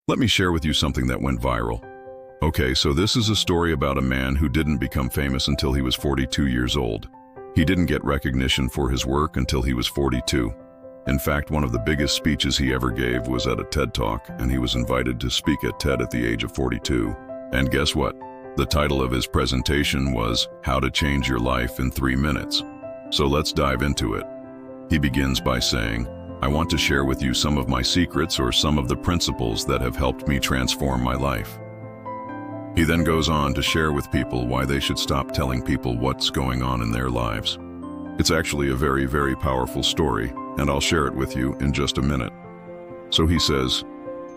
Let me share with you something that went viral. Okay, so this is a story about a man who didn't become famous until he was 42 years old. He didn't get recognition for his work until he was 42. In fact, one of the biggest speeches he ever gave was at a TED Talk, and he was invited to speak at TED at the age of 42. And guess what? The title of his presentation was How to Change Your Life in 3 Minutes. So let's dive into it. He begins by saying, I want to share with you some of my secrets or some of the principles that have helped me transform my life. He then goes on to share with people why they should stop telling people what's going on in their lives. It's actually a very, very powerful story, and I'll share it with you in just a minute. So he says,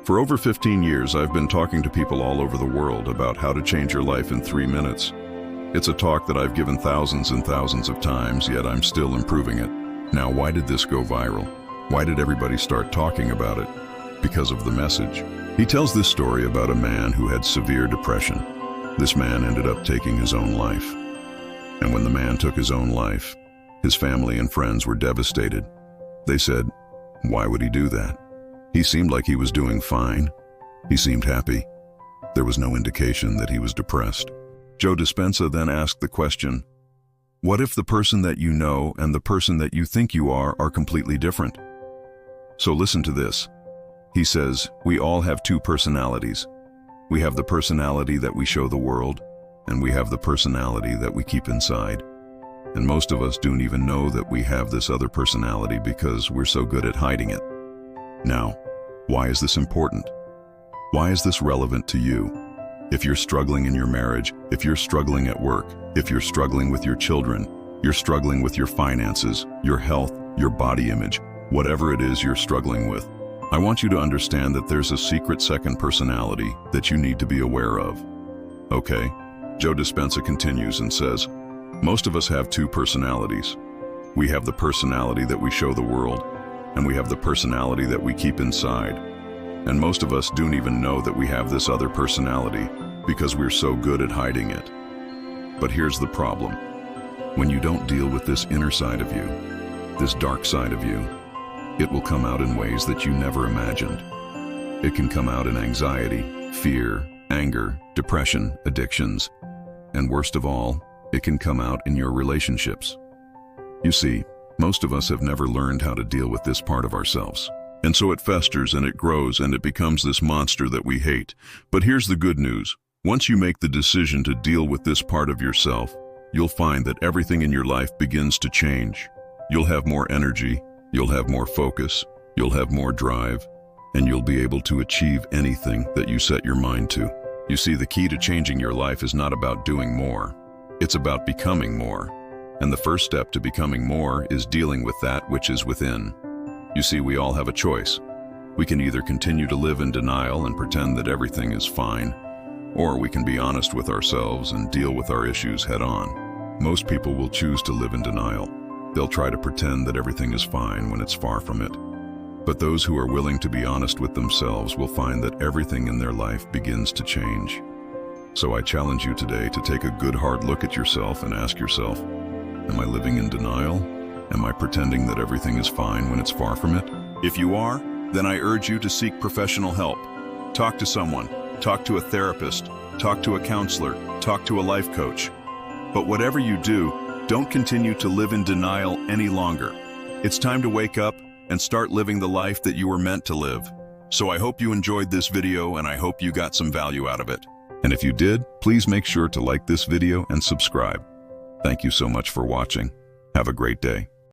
for over 15 years, I've been talking to people all over the world about how to change your life in 3 minutes. It's a talk that I've given thousands and thousands of times, yet I'm still improving it. Now, why did this go viral? Why did everybody start talking about it? Because of the message. He tells this story about a man who had severe depression. This man ended up taking his own life. And when the man took his own life, his family and friends were devastated. They said, why would he do that? He seemed like he was doing fine. He seemed happy. There was no indication that he was depressed. Joe Dispenza then asked the question, what if the person that you know and the person that you think you are completely different? So listen to this. He says, we all have 2 personalities. We have the personality that we show the world, and we have the personality that we keep inside. And most of us don't even know that we have this other personality because we're so good at hiding it. Now, why is this important? Why is this relevant to you? If you're struggling in your marriage, if you're struggling at work, if you're struggling with your children, you're struggling with your finances, your health, your body image, whatever it is you're struggling with, I want you to understand that there's a secret second personality that you need to be aware of. Okay, Joe Dispenza continues and says, most of us have 2 personalities. We have the personality that we show the world, and we have the personality that we keep inside. And most of us don't even know that we have this other personality because we're so good at hiding it. But here's the problem. When you don't deal with this inner side of you, this dark side of you, it will come out in ways that you never imagined. It can come out in anxiety, fear, anger, depression, addictions, and worst of all, it can come out in your relationships. You see, most of us have never learned how to deal with this part of ourselves. And so it festers and it grows and it becomes this monster that we hate. But here's the good news. Once you make the decision to deal with this part of yourself, you'll find that everything in your life begins to change. You'll have more energy, you'll have more focus, you'll have more drive, and you'll be able to achieve anything that you set your mind to. You see, the key to changing your life is not about doing more. It's about becoming more. And the first step to becoming more is dealing with that which is within. You see, we all have a choice. We can either continue to live in denial and pretend that everything is fine, or we can be honest with ourselves and deal with our issues head on. Most people will choose to live in denial. They'll try to pretend that everything is fine when it's far from it. But those who are willing to be honest with themselves will find that everything in their life begins to change. So I challenge you today to take a good hard look at yourself and ask yourself, am I living in denial? Am I pretending that everything is fine when it's far from it? If you are, then I urge you to seek professional help. Talk to someone, talk to a therapist, talk to a counselor, talk to a life coach. But whatever you do, don't continue to live in denial any longer. It's time to wake up and start living the life that you were meant to live. So I hope you enjoyed this video and I hope you got some value out of it. And if you did, please make sure to like this video and subscribe. Thank you so much for watching. Have a great day.